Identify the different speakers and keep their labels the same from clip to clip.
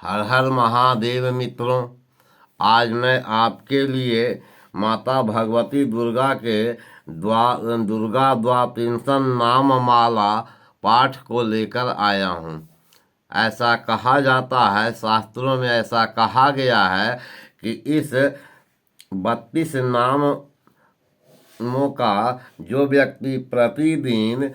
Speaker 1: हर हर महादेव मित्रों। आज मैं आपके लिए माता भगवती दुर्गा के दुर्गा द्वातिंसन नाम माला पाठ को लेकर आया हूँ। ऐसा कहा जाता है, शास्त्रों में ऐसा कहा गया है कि इस 32 नामों का जो व्यक्ति प्रतिदिन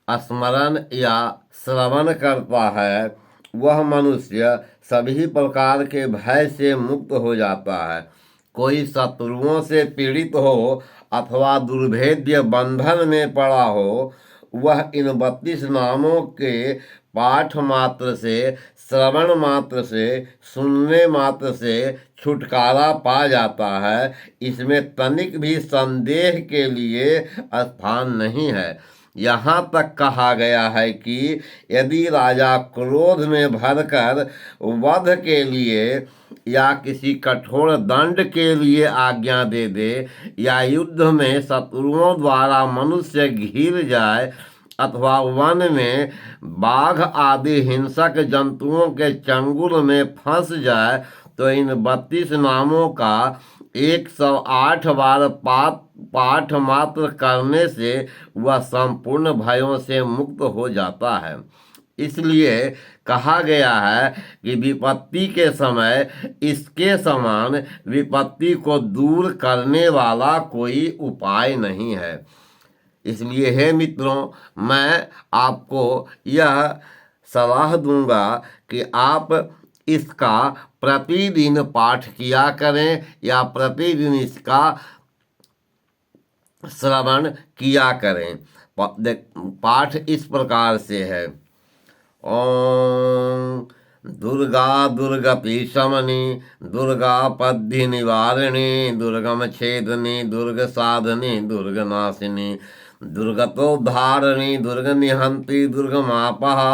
Speaker 1: स्मरण या श्रवण करता है वह मनुष्य सभी प्रकार के भय से मुक्त हो जाता है। कोई शत्रुओं से पीड़ित हो अथवा दुर्भेद्य बंधन में पड़ा हो, वह इन 32 नामों के पाठ मात्र से, श्रवण मात्र से, सुनने मात्र से छुटकारा पा जाता है। इसमें तनिक भी संदेह के लिए स्थान नहीं है। यहाँ तक कहा गया है कि यदि राजा क्रोध में भरकर वध के लिए या किसी कठोर दंड के लिए आज्ञा दे दे, या युद्ध में शत्रुओं द्वारा मनुष्य घिर जाए अथवा वन में बाघ आदि हिंसक जंतुओं के चंगुल में फंस जाए, तो इन 32 नामों का 108 बार पाठ मात्र करने से वह संपूर्ण भयों से मुक्त हो जाता है। इसलिए कहा गया है कि विपत्ति के समय इसके समान विपत्ति को दूर करने वाला कोई उपाय नहीं है। इसलिए हे मित्रों, मैं आपको यह सलाह दूंगा कि आप इसका प्रतिदिन पाठ किया करें या प्रतिदिन इसका श्रवण किया करें। पाठ इस प्रकार से है। ओम दुर्गा दुर्गति शमनी, दुर्गा पद्धि निवारिणी, दुर्गम छेदनी, दुर्ग साधनी, दुर्ग नाशिनी, दुर्गतोद्धारिणी, दुर्ग निहंती, दुर्गमापहा,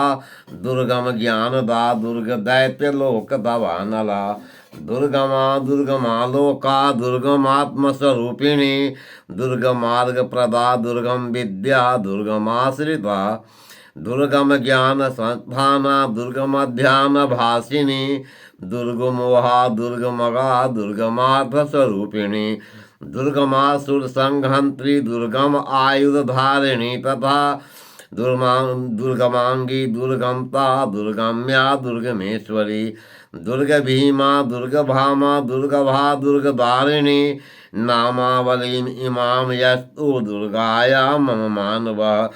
Speaker 1: दुर्गम ज्ञानदा, दुर्ग दैत्य लोक दवानला, दुर्गमा दुर्गमालोका, दुर्गमात्मस्वरूपिणी, दुर्गमार्ग प्रदा, दुर्गम विद्या, दुर्गमाश्रिता, दुर्गम ज्ञान संस्थाना, दुर्गम ध्यान भासिनी, दुर्गमोहा, दुर्गमगा, दुर्गमार्थ स्वरूपिणी, दुर्गमासुर संघंत्री, दुर्गम आयुध धारिणी तथा दुर्गमांगी, दुर्गमता, दुर्गम्या, दुर्गमेश्वरी, दुर्ग भीमा, दुर्ग भामा, दुर्गभा, दुर्गदारिणी, नामावलीम इमाम यस्तु दुर्गाया मम मानव,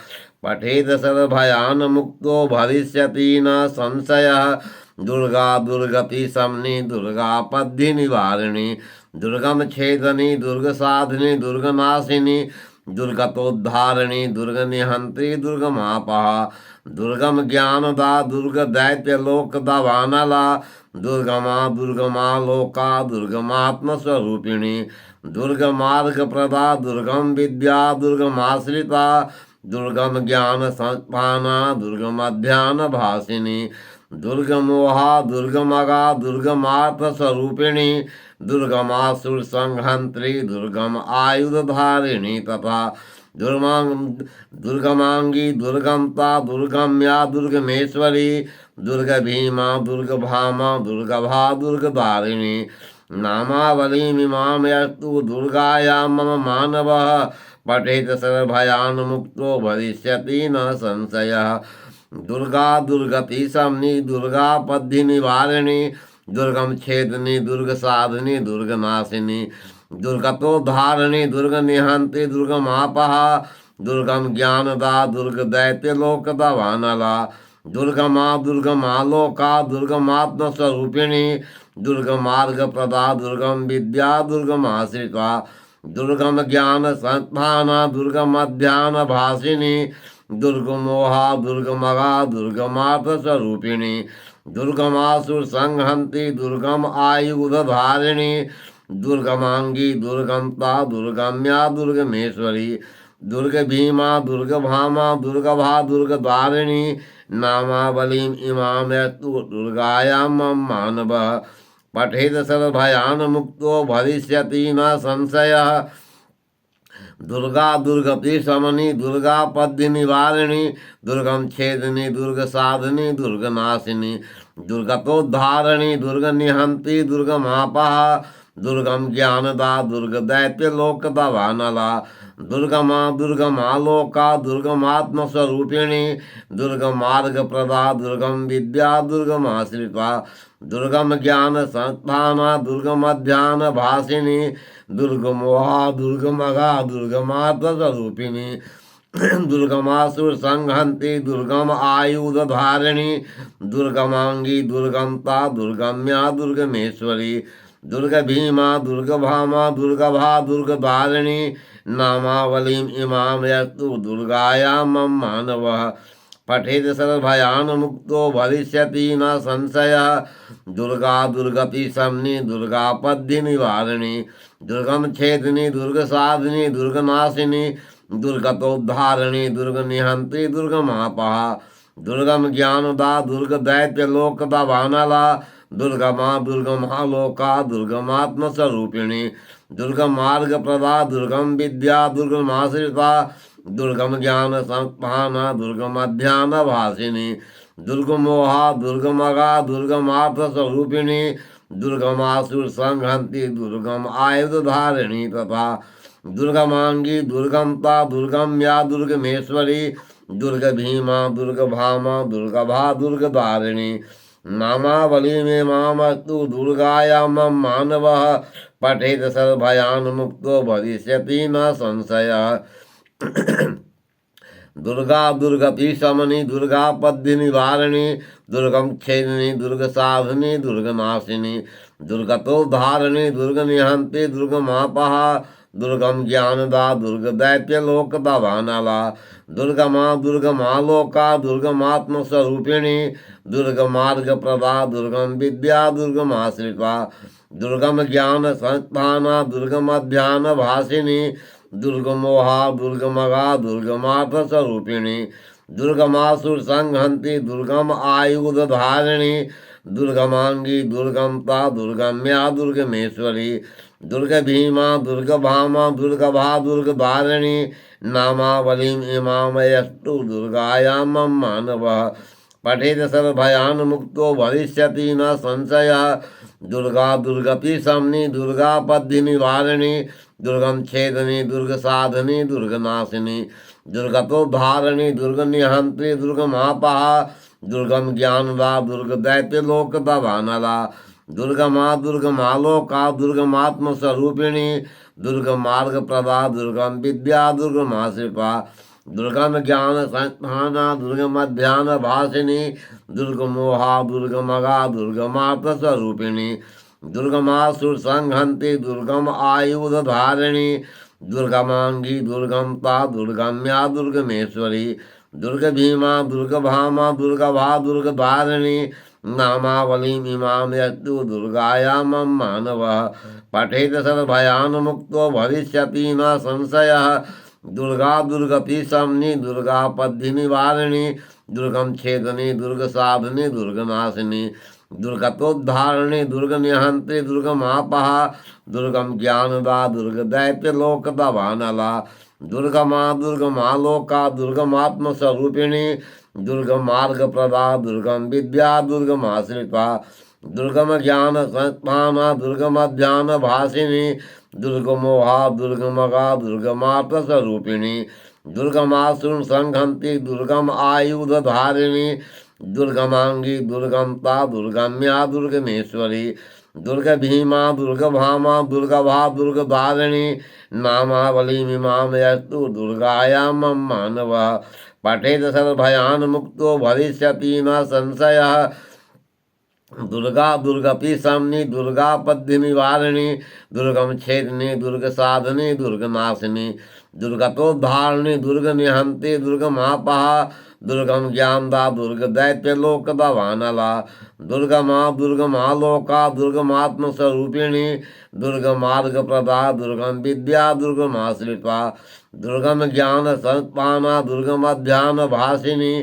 Speaker 1: पठेत सर्वभयान मुक्तो भविष्यति न संशयः। दुर्गा दुर्गति शमनी, दुर्गा पद्धि निवारिणी, दुर्गम छेदनी, दुर्ग साधिनी, दुर्ग नाशिनी, दुर्गतोद्धारिणी, दुर्ग निहंत्री, दुर्गमापहा, दुर्गम ज्ञानदा, दुर्ग दैत्य लोक दवानला, दुर्गमा दुर्गमा लोका, दुर्गमात्म स्वरूपिणी, दुर्ग मार्ग प्रदा, दुर्गम विद्या, दुर्गमाश्रिता, दुर्गम ज्ञान संस्थाना, दुर्गम ध्यान भासिनी, दुर्गमोहा, दुर्गमगा, दुर्गमार्थ स्वरूपिणी, दुर्गमासुर संघंत्री, दुर्गम आयुध धारिणी तथा दुर्गमांगी, दुर्गमता, दुर्गम्या, दुर्गमेश्वरी, दुर्ग भीमा, दुर्ग भामा, दुर्गभा, दुर्गदारिणी, नामावलीमिमां यस्तु दुर्गायां मम मानवः, पठेत सर्वभयान् मुक्तो भविष्यति न संशयः। दुर्गा दुर्गति शमनी, दुर्गा पद्धि निवारिणी, दुर्गम छेदनी, दुर्ग साधनी, दुर्ग नाशिनी, दुर्गतोद्धारिणी, दुर्ग निहंती, दुर्गमापहा, दुर्गम ज्ञानदा, दुर्ग दैत्य लोक दवानला, दुर्गमा दुर्गमालोका, दुर्गमात्म स्वरूपिणी, दुर्गमार्ग प्रदा, दुर्गम विद्या, दुर्गमाश्रिता, दुर्गम ज्ञान संस्थाना, दुर्गम ध्यान भासिनी, दुर्गमोहा, दुर्गमगा, दुर्गमार्थ स्वरूपिणी, दुर्गमासुर संघंती, दुर्गम आयुध धारिणी, दुर्गमांगी, दुर्गमता, दुर्गम्या, दुर्गमेश्वरी, दुर्ग भीमा, दुर्ग भामा, दुर्गभा, दुर्गदारिणी, नामावलीम इमाम यस्तु दुर्गायां मम मानवः, पठेत सर्वभयान् मुक्तो भविष्यति न संशयः। दुर्गा दुर्गति शमनी दुर्गा पद्य निवारिणी दुर्गम छेदिनी दुर्ग साधिनी दुर्ग नाशिनी दुर्गतोद्धारिणी दुर्ग निहंती दुर्गमापः दुर्गम ज्ञानदा दुर्ग दैत्य लोक दवानला दुर्गमा दुर्गमालोका दुर्गमात्मस्वरूपिणी दुर्गमार्ग प्रदा दुर्गम विद्या दुर्गमाश्रिता दुर्गम ज्ञान संस्थाना दुर्गमध्यान भासिनी दुर्गमोहा दुर्गमगा दुर्गमात्मस्वरूपिणी दुर्गमासुर संहंती दुर्गम आयुध धारिणी दुर्गमांगी दुर्गमता दुर्गम्या दुर्गमेश्वरी दुर्ग भीमा दुर्ग भामा दुर्गभा दुर्ग धारिणी नामावलीम इमाम यस्तु दुर्गायाम मानव पठेत सर्वभयान मुक्तो भविष्यति न संशय दुर्गा दुर्गति शमनी दुर्गा पद्य निवारिणी दुर्गम छेदिनी दुर्ग साधिनी दुर्ग नाशिनी दुर्गतोद्धारिणी दुर्ग निहंत्री दुर्गमापः दुर्गम ज्ञानदा दुर्ग दैत्य लोक दवानला दुर्गमा दुर्गमालोका दुर्गमात्मस्वरूपिणी दुर्गम मार्ग प्रदा दुर्गम विद्या दुर्गमाश्रिता दुर्गम ज्ञान संस्थाना दुर्गम अध्यान भासिनी दुर्गमोहा दुर्गमगा दुर्गमार्थस्वरूपिणी दुर्गमासुर संहंती दुर्गम आयुध धारिणी तथा दुर्गमांगी दुर्गमता दुर्गम्या दुर्गमेश्वरी दुर्ग भीमा दुर्ग भामा दुर्गभा दुर्ग धारिणी नामावली में मामस्तु दुर्गाया मम मानव पठेत सर्वभयान मुक्तो भविष्यति न संशय दुर्गा दुर्गति शमनी दुर्गा पद्य निवारिणी दुर्गम छेदिनी दुर्ग साधिनी दुर्ग नाशिनी दुर्गतोद्धारिणी दुर्ग निहंती दुर्गमापः दुर्गम ज्ञानदा दुर्ग दैत्य लोक दवानला दुर्गमा दुर्गमालोका दुर्गमात्मस्वरूपिणी दुर्गमार्ग प्रदा दुर्गम विद्या दुर्गमाश्रिता दुर्गम ज्ञान संस्थाना दुर्गमध्यान भासिनी दुर्गमोहा दुर्गमगा दुर्गमार्थस्वरूपिणी दुर्गमासुर संहंती दुर्गम आयुध धारिणी दुर्गमांगी दुर्गमता दुर्गम्या दुर्गमेश्वरी दुर्ग भीमा दुर्ग भामा दुर्गभा दुर्ग धारिणी नामावलीम इमामयस्तु दुर्गायाम मानव पठेत सर्वभयान मुक्तो भविष्यति न संशय दुर्गा दुर्गति शमनी दुर्गा पद्य निवारिणी दुर्गम छेदिनी दुर्ग साधिनी दुर्ग नाशिनी दुर्गतोद्धारिणी दुर्ग निहंत्री दुर्गमापः दुर्गम ज्ञानदा दुर्ग दैत्य लोक दवानला दुर्गमा दुर्गमालोका दुर्गमात्मस्वरूपिणी दुर्गमार्ग प्रदा दुर्गम विद्या दुर्गमाश्रिता दुर्गम ज्ञान संस्थाना दुर्गमध्यान भासिनी दुर्गमोहा दुर्गमगा दुर्गमार्थस्वरूपिणी दुर्गमासुर संहंती दुर्गम आयुध धारिणी दुर्गमांगी दुर्गमता दुर्गम्या दुर्गमेश्वरी दुर्ग भीमा दुर्ग भामा दुर्गभा दुर्ग धारिणी नामावलीम इमाम यस्तु दुर्गायाम मानव पठेत सर्वभयान मुक्तो भविष्यति न संशय दुर्गा दुर्गति शमनी दुर्गा पद्य निवारिणी दुर्गम छेदिनी दुर्ग साधिनी दुर्ग नाशिनी दुर्गतोद्धारिणी दुर्ग निहंत्री दुर्गमापः दुर्गम ज्ञानदा दुर्ग दैत्य लोक दवानला दुर्गमा दुर्गमालोका दुर्गमात्मस्वरूपिणी दुर्गम मार्ग प्रदा दुर्गम विद्या दुर्गमाश्रिता दुर्गम ज्ञान संस्थाना दुर्गम अध्यान भासिनी दुर्गमोहा दुर्गमगा दुर्गमार्थस्वरूपिणी दुर्गमासुर संहंती दुर्गम आयुध धारिणी दुर्गमांगी दुर्गमता दुर्गम्या दुर्गमेश्वरी दुर्ग भीमा दुर्ग भामा दुर्गभा दुर्ग धारिणी नामावली मीमाम यस्तु दुर्गायाम मानव पठेत सर्वभयान मुक्तो भविष्यति न संशय दुर्गा दुर्गति शमनी दुर्गा पद्य निवारिणी दुर्गम छेदिनी दुर्ग साधिनी दुर्ग नाशिनी दुर्गतोद्धारिणी दुर्ग निहंती दुर्गमापः दुर्गम ज्ञानदा दुर्ग दैत्य लोक दवानला दुर्गमा दुर्गमालोका दुर्गमात्मस्वरूपिणी दुर्गमार्ग प्रदा दुर्गम विद्या दुर्गमाश्रिता दुर्गम ज्ञान संस्थाना दुर्गम अध्यान भासिनी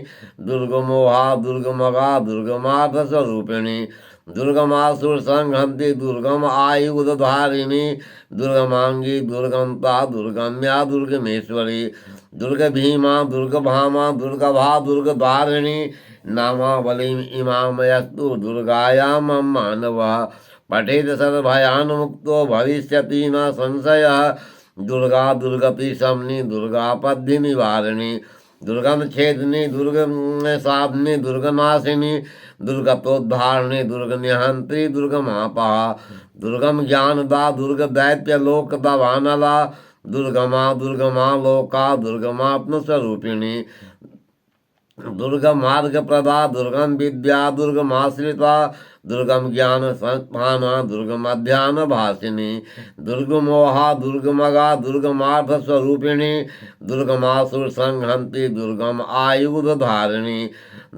Speaker 1: दुर्गमोहा दुर्गमगा दुर्गमार्थस्वरूपिणी दुर्गमासुर संहन्ति दुर्गम आयुधधारिणी दुर्गमांगी दुर्गमता दुर्गम्या दुर्गमेश्वरी दुर्गभीमा दुर्गभामा दुर्गभा दुर्गधारिणी नामावलीम इमामयस्तु दुर्गायां मानवः पठेत सर्वभयान्मुक्तो भविष्यति न संशयः दुर्गा दुर्गति शमनी दुर्गा पद्धि निवारिणी दुर्गम छेदनी दुर्गम साधनी दुर्गनाशिनी दुर्गतोद्धारिणी दुर्ग निहंत्री दुर्गमापा दुर्गम ज्ञानदा दुर्ग दैत्य लोक दवानला दुर्गमा लोका दुर्गमात्म स्वरूपिणी दुर्गम मार्ग प्रदा दुर्गम विद्या दुर्गमाश्रिता दुर्गम ज्ञान संस्थाना दुर्गम अध्यान भाषिनी दुर्गमोहा दुर्गमगा दुर्गमार्थ स्वरूपिणी दुर्गमासुर संहन्ति दुर्गम आयुध धारिणी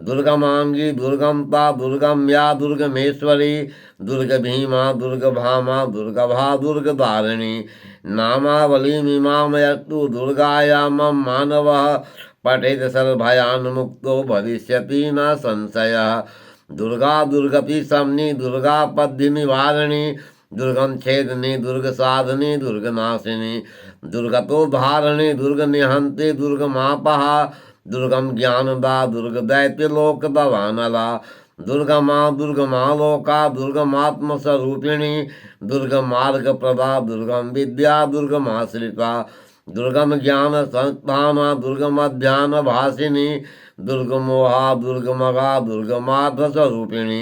Speaker 1: दुर्गमांगी दुर्गमता दुर्गम्या दुर्गमेश्वरी दुर्ग भीमा दुर्ग भामा दुर्गभा दुर्गधारिणी नामावलीमिमामयस्तु दुर्गायां मानवः पठेत सर्वभयान्मुक्तो भविष्यति न संशयः दुर्गा दुर्गति शमनी दुर्गा पद्धि निवारिणी दुर्गम छेदनी दुर्ग साधनी दुर्ग नाशिनी दुर्गतोद्धारिणी दुर्ग निहंती दुर्गमापः दुर्गम ज्ञानदा दुर्ग दैत्य लोक दवानला दुर्गमा लोका दुर्गमात्म स्वरूपिणी दुर्गम मार्ग प्रदा दुर्गम विद्या दुर्गमाश्रिता दुर्गम ज्ञान संस्थाना दुर्गम अध्यान भाषिनी दुर्गमोहा दुर्गमगा दुर्गमार्थ स्वरूपिणी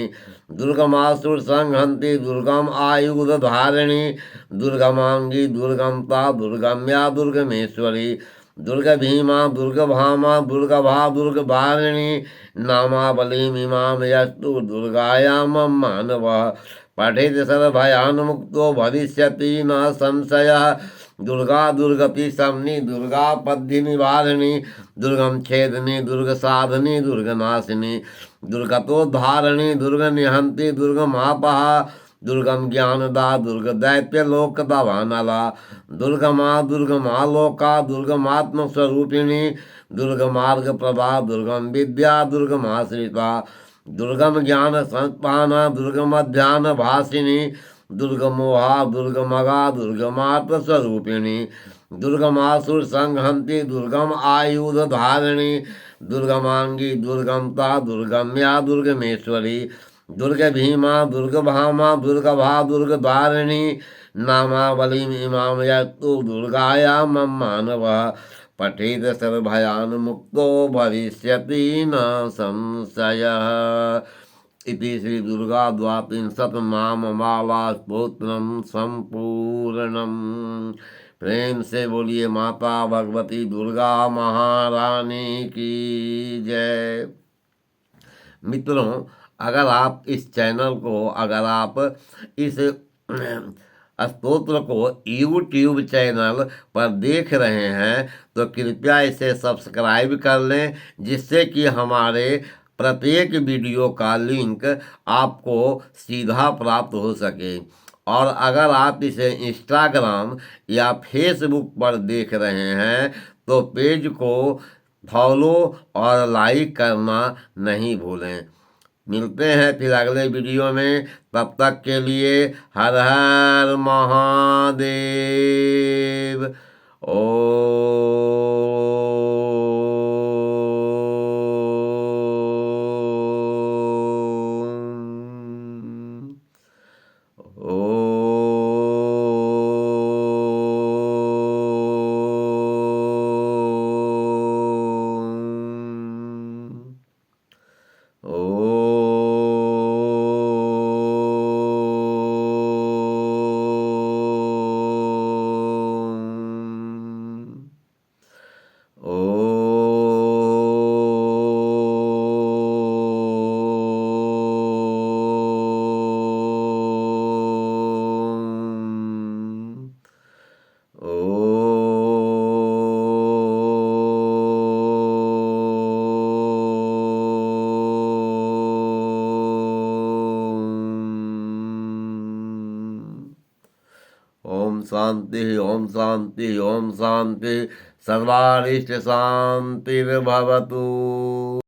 Speaker 1: दुर्गमासुर संहन्ति दुर्गम आयुध धारिणी दुर्गमांगी दुर्गमता दुर्गम्या दुर्गमेश्वरी दुर्ग भीमा दुर्ग भामा दुर्गभा दुर्गधारिणी नामावलीमिमां यस्तु दुर्गायां मानवः पठेत सर्वभयान्मुक्तो भविष्यति न संशयः दुर्गा दुर्गति शमनी दुर्गा पद्धि निवारिणी दुर्गम छेदनी दुर्ग साधनी दुर्ग नाशिनी दुर्गतोद्धारिणी दुर्ग निहंती दुर्गमापः दुर्गम ज्ञानदा दुर्ग दैत्य लोक दवानला दुर्गमा लोका दुर्गमात्म स्वरूपिणी दुर्गमार्ग प्रदा दुर्गम विद्या दुर्गमाश्रिता दुर्गम ज्ञान संस्थाना दुर्गम अध्यान भाषिनी दुर्गमोहा दुर्गमगा दुर्गमात्म स्वरूपिणी दुर्गमासुर संहन्ति दुर्गम आयुध धारिणी दुर्गमांगी दुर्गमता दुर्गम्या दुर्गमेश्वरी दुर्ग भीमा दुर्ग भामा दुर्गभा दुर्गधारिणी नामावलीमिमां यस्तु दुर्गायां मानवः पठेत सर्वभयान्मुक्तो भविष्यति न संशयः। इति श्री दुर्गा द्वात्रिंशतनाममाला स्तोत्रम संपूर्णम। प्रेम से बोलिए माता भगवती दुर्गा महारानी की जय। मित्रों, अगर आप इस चैनल को इस स्तोत्र को YouTube चैनल पर देख रहे हैं तो कृपया इसे सब्सक्राइब कर लें, जिससे कि हमारे प्रत्येक वीडियो का लिंक आपको सीधा प्राप्त हो सके। और अगर आप इसे इंस्टाग्राम या फेसबुक पर देख रहे हैं तो पेज को फॉलो और लाइक करना नहीं भूलें। मिलते हैं फिर अगले वीडियो में, तब तक के लिए हर हर महादेव। ओम शांति ओम शांति ओम शांति। सर्वारिष्ट शांतिर्भवतु।